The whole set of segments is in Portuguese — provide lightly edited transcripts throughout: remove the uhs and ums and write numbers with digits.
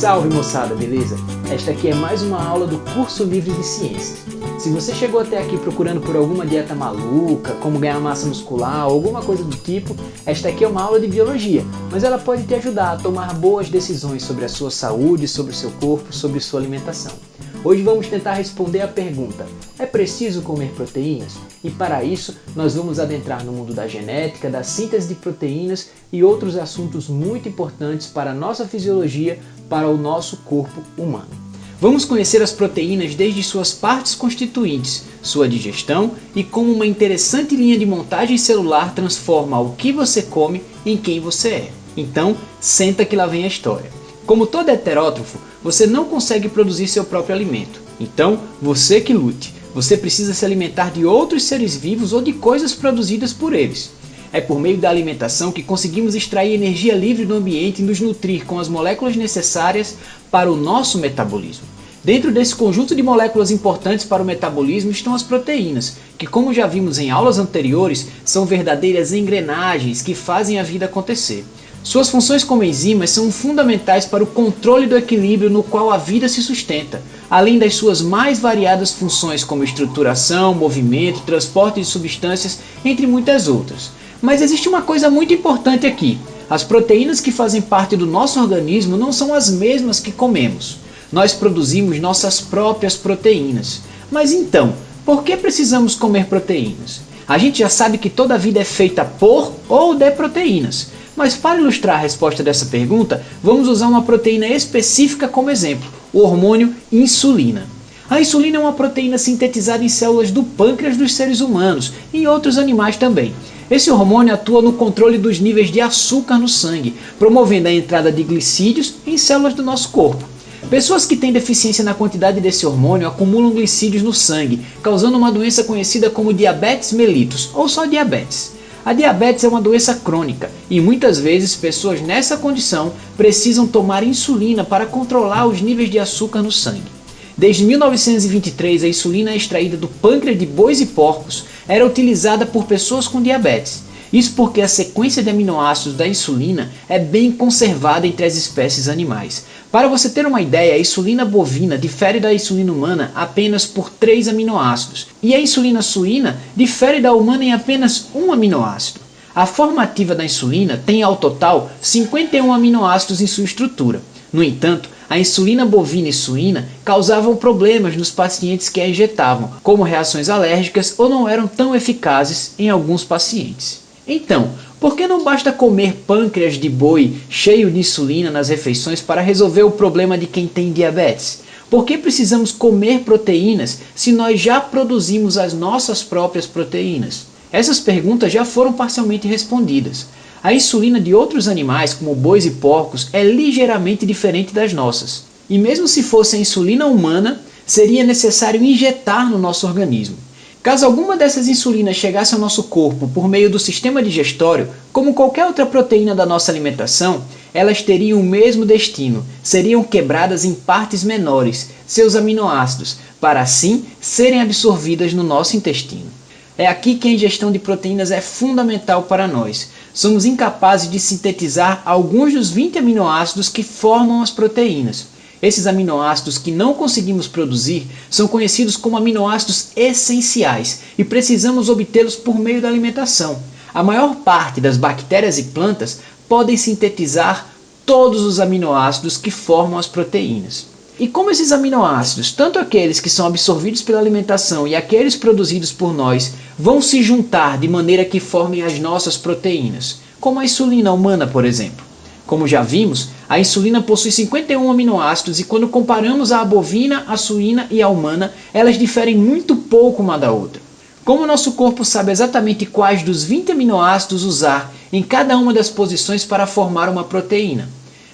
Salve moçada, beleza? Esta aqui é mais uma aula do Curso Livre de Ciências. Se você chegou até aqui procurando por alguma dieta maluca, como ganhar massa muscular ou alguma coisa do tipo, esta aqui é uma aula de biologia, mas ela pode te ajudar a tomar boas decisões sobre a sua saúde, sobre o seu corpo, sobre sua alimentação. Hoje vamos tentar responder a pergunta: é preciso comer proteínas? E para isso, nós vamos adentrar no mundo da genética, da síntese de proteínas e outros assuntos muito importantes para a nossa fisiologia, para o nosso corpo humano. Vamos conhecer as proteínas desde suas partes constituintes, sua digestão e como uma interessante linha de montagem celular transforma o que você come em quem você é. Então, senta que lá vem a história. Como todo heterótrofo, você não consegue produzir seu próprio alimento. Então, você que lute. Você precisa se alimentar de outros seres vivos ou de coisas produzidas por eles. É por meio da alimentação que conseguimos extrair energia livre do ambiente e nos nutrir com as moléculas necessárias para o nosso metabolismo. Dentro desse conjunto de moléculas importantes para o metabolismo estão as proteínas, que, como já vimos em aulas anteriores, são verdadeiras engrenagens que fazem a vida acontecer. Suas funções como enzimas são fundamentais para o controle do equilíbrio no qual a vida se sustenta, além das suas mais variadas funções como estruturação, movimento, transporte de substâncias, entre muitas outras. Mas existe uma coisa muito importante aqui: as proteínas que fazem parte do nosso organismo não são as mesmas que comemos. Nós produzimos nossas próprias proteínas. Mas então, por que precisamos comer proteínas? A gente já sabe que toda a vida é feita por ou de proteínas. Mas para ilustrar a resposta dessa pergunta, vamos usar uma proteína específica como exemplo, o hormônio insulina. A insulina é uma proteína sintetizada em células do pâncreas dos seres humanos e em outros animais também. Esse hormônio atua no controle dos níveis de açúcar no sangue, promovendo a entrada de glicídios em células do nosso corpo. Pessoas que têm deficiência na quantidade desse hormônio acumulam glicídios no sangue, causando uma doença conhecida como diabetes mellitus, ou só diabetes. A diabetes é uma doença crônica e muitas vezes pessoas nessa condição precisam tomar insulina para controlar os níveis de açúcar no sangue. Desde 1923, a insulina extraída do pâncreas de bois e porcos era utilizada por pessoas com diabetes. Isso porque a sequência de aminoácidos da insulina é bem conservada entre as espécies animais. Para você ter uma ideia, a insulina bovina difere da insulina humana apenas por 3 aminoácidos, e a insulina suína difere da humana em apenas 1 aminoácido. A forma ativa da insulina tem ao total 51 aminoácidos em sua estrutura. No entanto, a insulina bovina e suína causavam problemas nos pacientes que a injetavam, como reações alérgicas, ou não eram tão eficazes em alguns pacientes. Então, por que não basta comer pâncreas de boi cheio de insulina nas refeições para resolver o problema de quem tem diabetes? Por que precisamos comer proteínas se nós já produzimos as nossas próprias proteínas? Essas perguntas já foram parcialmente respondidas. A insulina de outros animais, como bois e porcos, é ligeiramente diferente das nossas. E mesmo se fosse a insulina humana, seria necessário injetar no nosso organismo. Caso alguma dessas insulinas chegasse ao nosso corpo por meio do sistema digestório, como qualquer outra proteína da nossa alimentação, elas teriam o mesmo destino, seriam quebradas em partes menores, seus aminoácidos, para assim serem absorvidas no nosso intestino. É aqui que a ingestão de proteínas é fundamental para nós. Somos incapazes de sintetizar alguns dos 20 aminoácidos que formam as proteínas. Esses aminoácidos que não conseguimos produzir são conhecidos como aminoácidos essenciais e precisamos obtê-los por meio da alimentação. A maior parte das bactérias e plantas podem sintetizar todos os aminoácidos que formam as proteínas. E como esses aminoácidos, tanto aqueles que são absorvidos pela alimentação e aqueles produzidos por nós, vão se juntar de maneira que formem as nossas proteínas, como a insulina humana, por exemplo? Como já vimos, a insulina possui 51 aminoácidos e quando comparamos a bovina, a suína e a humana, elas diferem muito pouco uma da outra. Como nosso corpo sabe exatamente quais dos 20 aminoácidos usar em cada uma das posições para formar uma proteína?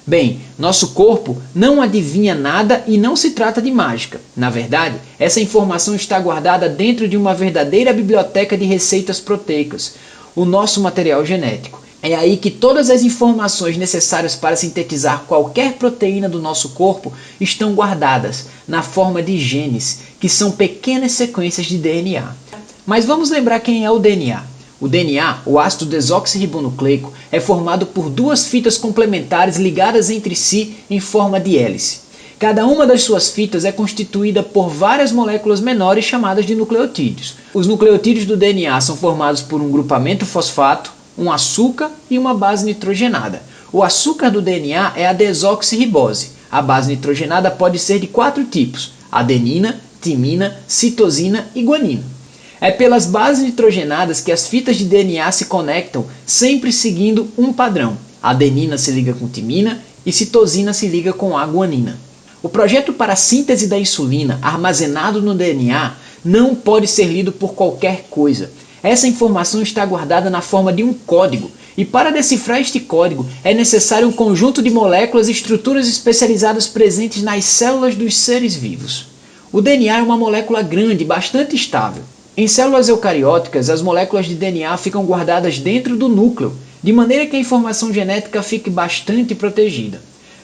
Bem, nosso corpo não adivinha nada e não se trata de mágica. Na verdade, essa informação está guardada dentro de uma verdadeira biblioteca de receitas proteicas, o nosso material genético. É aí que todas as informações necessárias para sintetizar qualquer proteína do nosso corpo estão guardadas na forma de genes, que são pequenas sequências de DNA. Mas vamos lembrar quem é o DNA. O DNA, o ácido desoxirribonucleico, é formado por duas fitas complementares ligadas entre si em forma de hélice. Cada uma das suas fitas é constituída por várias moléculas menores chamadas de nucleotídeos. Os nucleotídeos do DNA são formados por um grupamento fosfato, um açúcar e uma base nitrogenada. O açúcar do DNA é a desoxirribose. A base nitrogenada pode ser de 4 tipos: adenina, timina, citosina e guanina. É pelas bases nitrogenadas que as fitas de DNA se conectam, sempre seguindo um padrão. A adenina se liga com timina e citosina se liga com a guanina. O projeto para a síntese da insulina, armazenado no DNA, não pode ser lido por qualquer coisa. Essa informação está guardada na forma de um código, e para decifrar este código é necessário um conjunto de moléculas e estruturas especializadas presentes nas células dos seres vivos. O DNA é uma molécula grande e bastante estável. Em células eucarióticas, as moléculas de DNA ficam guardadas dentro do núcleo, de maneira que a informação genética fique bastante protegida.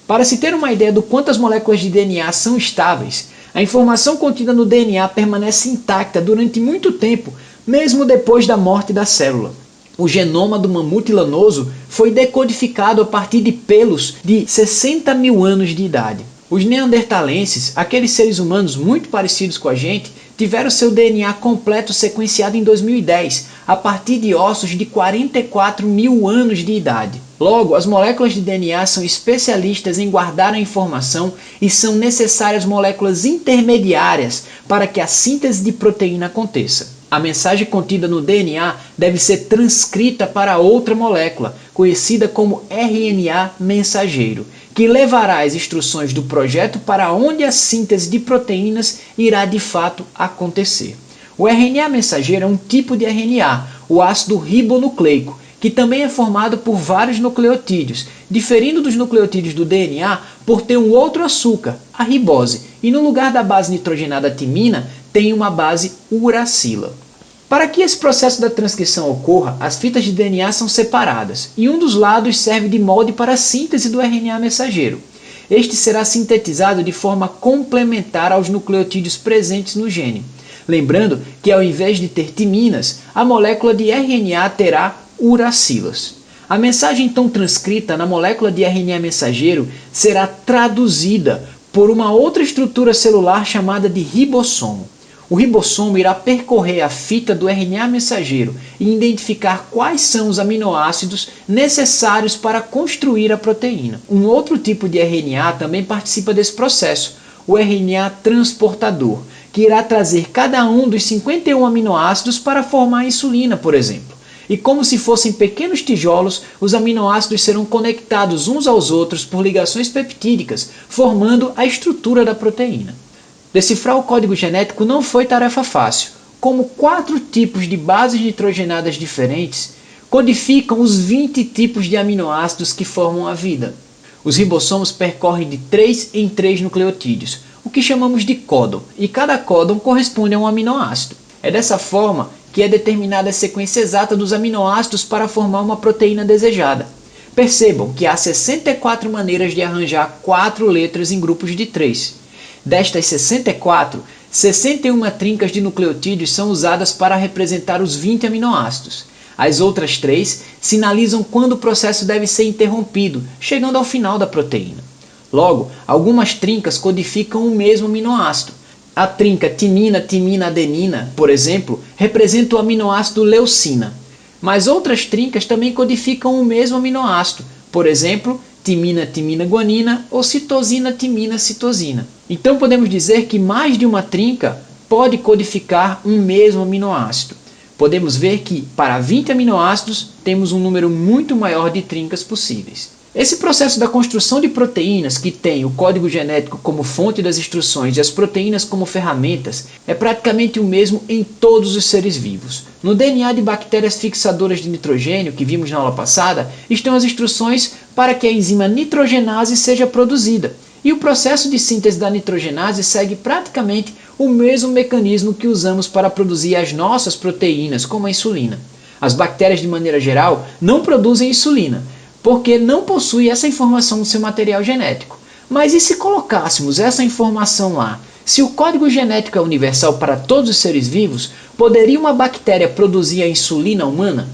Para se ter uma ideia do quanto as moléculas de DNA são estáveis, a informação contida no DNA permanece intacta durante muito tempo, mesmo depois da morte da célula. O genoma do mamute lanoso foi decodificado a partir de pelos de 60 mil anos de idade. Os neandertalenses, aqueles seres humanos muito parecidos com a gente, tiveram seu DNA completo sequenciado em 2010, a partir de ossos de 44 mil anos de idade. Logo, as moléculas de DNA são especialistas em guardar a informação e são necessárias moléculas intermediárias para que a síntese de proteína aconteça. A mensagem contida no DNA deve ser transcrita para outra molécula, conhecida como RNA mensageiro, que levará as instruções do projeto para onde a síntese de proteínas irá de fato acontecer. O RNA mensageiro é um tipo de RNA, o ácido ribonucleico, que também é formado por vários nucleotídeos, diferindo dos nucleotídeos do DNA por ter um outro açúcar, a ribose, e no lugar da base nitrogenada timina, tem uma base uracila. Para que esse processo da transcrição ocorra, as fitas de DNA são separadas, e um dos lados serve de molde para a síntese do RNA mensageiro. Este será sintetizado de forma complementar aos nucleotídeos presentes no gene. Lembrando que ao invés de ter timinas, a molécula de RNA terá uracilas. A mensagem então transcrita na molécula de RNA mensageiro será traduzida por uma outra estrutura celular chamada de ribossomo. O ribossomo irá percorrer a fita do RNA mensageiro e identificar quais são os aminoácidos necessários para construir a proteína. Um outro tipo de RNA também participa desse processo, o RNA transportador, que irá trazer cada um dos 51 aminoácidos para formar a insulina, por exemplo. E como se fossem pequenos tijolos, os aminoácidos serão conectados uns aos outros por ligações peptídicas, formando a estrutura da proteína. Decifrar o código genético não foi tarefa fácil. Como 4 tipos de bases nitrogenadas diferentes codificam os 20 tipos de aminoácidos que formam a vida. Os ribossomos percorrem de 3 em 3 nucleotídeos, o que chamamos de códon, e cada códon corresponde a um aminoácido. É dessa forma que é determinada a sequência exata dos aminoácidos para formar uma proteína desejada. Percebam que há 64 maneiras de arranjar 4 letras em grupos de 3. Destas 64, 61 trincas de nucleotídeos são usadas para representar os 20 aminoácidos. As outras 3 sinalizam quando o processo deve ser interrompido, chegando ao final da proteína. Logo, algumas trincas codificam o mesmo aminoácido. A trinca timina-timina-adenina, por exemplo, representa o aminoácido leucina. Mas outras trincas também codificam o mesmo aminoácido, por exemplo, timina-timina-guanina ou citosina-timina-citosina. Então podemos dizer que mais de uma trinca pode codificar um mesmo aminoácido. Podemos ver que, para 20 aminoácidos, temos um número muito maior de trincas possíveis. Esse processo da construção de proteínas, que tem o código genético como fonte das instruções e as proteínas como ferramentas, é praticamente o mesmo em todos os seres vivos. No DNA de bactérias fixadoras de nitrogênio, que vimos na aula passada, estão as instruções para que a enzima nitrogenase seja produzida. E o processo de síntese da nitrogenase segue praticamente o mesmo mecanismo que usamos para produzir as nossas proteínas, como a insulina. As bactérias, de maneira geral, não produzem insulina, porque não possui essa informação no seu material genético. Mas e se colocássemos essa informação lá? Se o código genético é universal para todos os seres vivos, poderia uma bactéria produzir a insulina humana?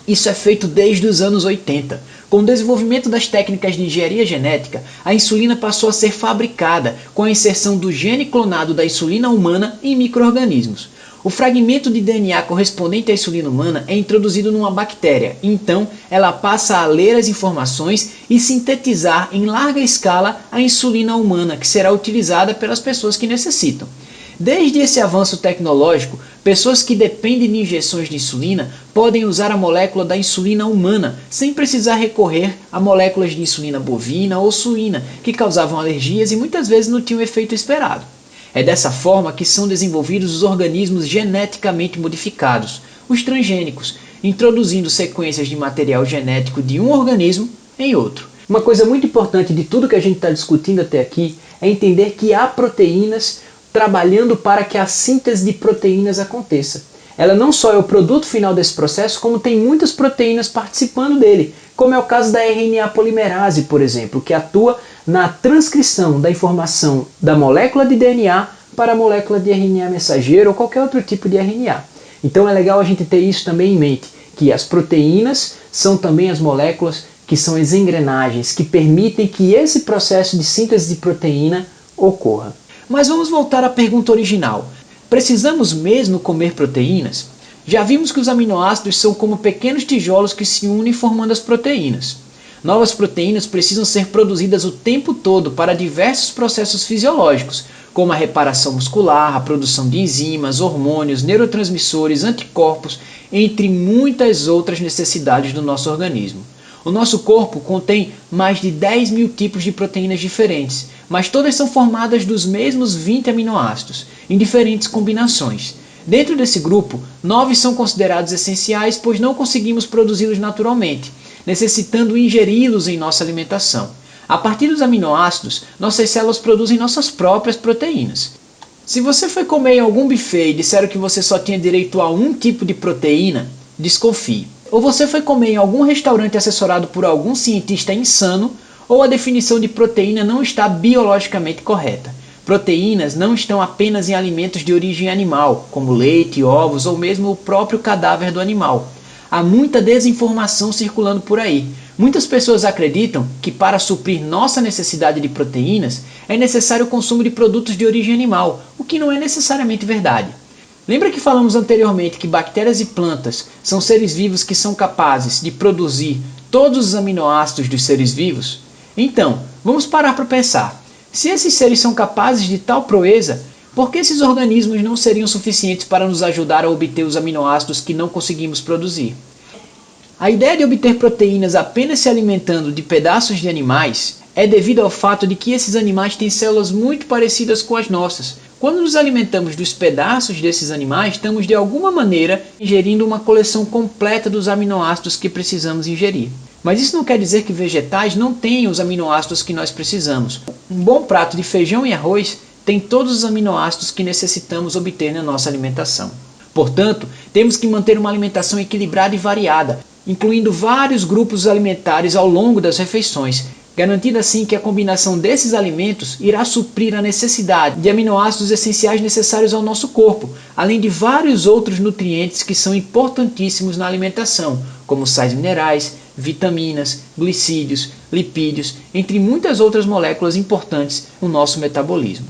Isso é feito desde os anos 80. Com o desenvolvimento das técnicas de engenharia genética, a insulina passou a ser fabricada com a inserção do gene clonado da insulina humana em micro-organismos. O fragmento de DNA correspondente à insulina humana é introduzido numa bactéria, então ela passa a ler as informações e sintetizar em larga escala a insulina humana, que será utilizada pelas pessoas que necessitam. Desde esse avanço tecnológico, pessoas que dependem de injeções de insulina podem usar a molécula da insulina humana, sem precisar recorrer a moléculas de insulina bovina ou suína, que causavam alergias e muitas vezes não tinham o efeito esperado. É dessa forma que são desenvolvidos os organismos geneticamente modificados, os transgênicos, introduzindo sequências de material genético de um organismo em outro. Uma coisa muito importante de tudo que a gente está discutindo até aqui é entender que há proteínas trabalhando para que a síntese de proteínas aconteça. Ela não só é o produto final desse processo, como tem muitas proteínas participando dele, como é o caso da RNA polimerase, por exemplo, que atua na transcrição da informação da molécula de DNA para a molécula de RNA mensageiro ou qualquer outro tipo de RNA. Então é legal a gente ter isso também em mente, que as proteínas são também as moléculas que são as engrenagens que permitem que esse processo de síntese de proteína ocorra. Mas vamos voltar à pergunta original. Precisamos mesmo comer proteínas? Já vimos que os aminoácidos são como pequenos tijolos que se unem formando as proteínas. Novas proteínas precisam ser produzidas o tempo todo para diversos processos fisiológicos, como a reparação muscular, a produção de enzimas, hormônios, neurotransmissores, anticorpos, entre muitas outras necessidades do nosso organismo. O nosso corpo contém mais de 10 mil tipos de proteínas diferentes, mas todas são formadas dos mesmos 20 aminoácidos, em diferentes combinações. Dentro desse grupo, 9 são considerados essenciais, pois não conseguimos produzi-los naturalmente, necessitando ingeri-los em nossa alimentação. A partir dos aminoácidos, nossas células produzem nossas próprias proteínas. Se você foi comer em algum buffet e disseram que você só tinha direito a um tipo de proteína, desconfie. Ou você foi comer em algum restaurante assessorado por algum cientista insano, ou a definição de proteína não está biologicamente correta. Proteínas não estão apenas em alimentos de origem animal, como leite, ovos ou mesmo o próprio cadáver do animal. Há muita desinformação circulando por aí. Muitas pessoas acreditam que para suprir nossa necessidade de proteínas é necessário o consumo de produtos de origem animal, o que não é necessariamente verdade. Lembra que falamos anteriormente que bactérias e plantas são seres vivos que são capazes de produzir todos os aminoácidos dos seres vivos? Então, vamos parar para pensar. Se esses seres são capazes de tal proeza, por que esses organismos não seriam suficientes para nos ajudar a obter os aminoácidos que não conseguimos produzir? A ideia de obter proteínas apenas se alimentando de pedaços de animais é devido ao fato de que esses animais têm células muito parecidas com as nossas. Quando nos alimentamos dos pedaços desses animais, estamos de alguma maneira ingerindo uma coleção completa dos aminoácidos que precisamos ingerir. Mas isso não quer dizer que vegetais não tenham os aminoácidos que nós precisamos. Um bom prato de feijão e arroz tem todos os aminoácidos que necessitamos obter na nossa alimentação. Portanto, temos que manter uma alimentação equilibrada e variada, incluindo vários grupos alimentares ao longo das refeições, garantindo assim que a combinação desses alimentos irá suprir a necessidade de aminoácidos essenciais necessários ao nosso corpo, além de vários outros nutrientes que são importantíssimos na alimentação, como sais minerais, vitaminas, glicídios, lipídios, entre muitas outras moléculas importantes no nosso metabolismo.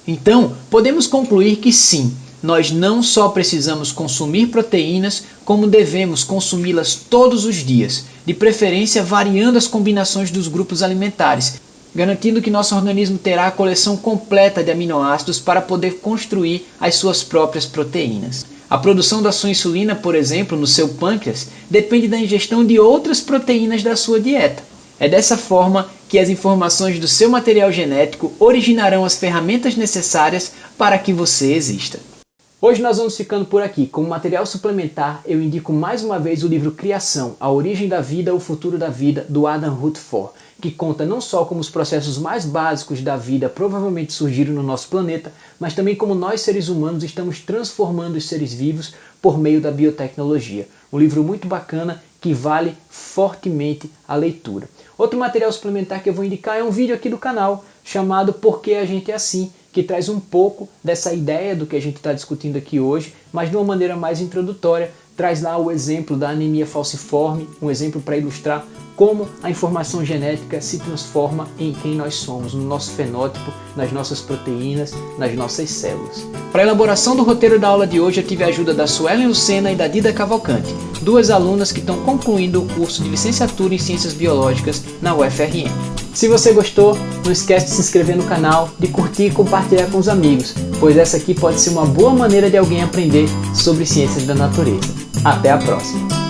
Então, podemos concluir que sim, nós não só precisamos consumir proteínas, como devemos consumi-las todos os dias, de preferência variando as combinações dos grupos alimentares, garantindo que nosso organismo terá a coleção completa de aminoácidos para poder construir as suas próprias proteínas. A produção da sua insulina, por exemplo, no seu pâncreas, depende da ingestão de outras proteínas da sua dieta. É dessa forma que as informações do seu material genético originarão as ferramentas necessárias para que você exista. Hoje nós vamos ficando por aqui. Como material suplementar, eu indico mais uma vez o livro Criação, A Origem da Vida, O Futuro da Vida, do Adam Rutherford, que conta não só como os processos mais básicos da vida provavelmente surgiram no nosso planeta, mas também como nós seres humanos estamos transformando os seres vivos por meio da biotecnologia. Um livro muito bacana que vale fortemente a leitura. Outro material suplementar que eu vou indicar é um vídeo aqui do canal chamado Por que a gente é assim, que traz um pouco dessa ideia do que a gente está discutindo aqui hoje, mas de uma maneira mais introdutória, traz lá o exemplo da anemia falciforme, um exemplo para ilustrar como a informação genética se transforma em quem nós somos, no nosso fenótipo, nas nossas proteínas, nas nossas células. Para a elaboração do roteiro da aula de hoje, eu tive a ajuda da Suelen Lucena e da Dida Cavalcante, duas alunas que estão concluindo o curso de licenciatura em Ciências Biológicas na UFRN. Se você gostou, não esquece de se inscrever no canal, de curtir e compartilhar com os amigos, pois essa aqui pode ser uma boa maneira de alguém aprender sobre ciências da natureza. Até a próxima!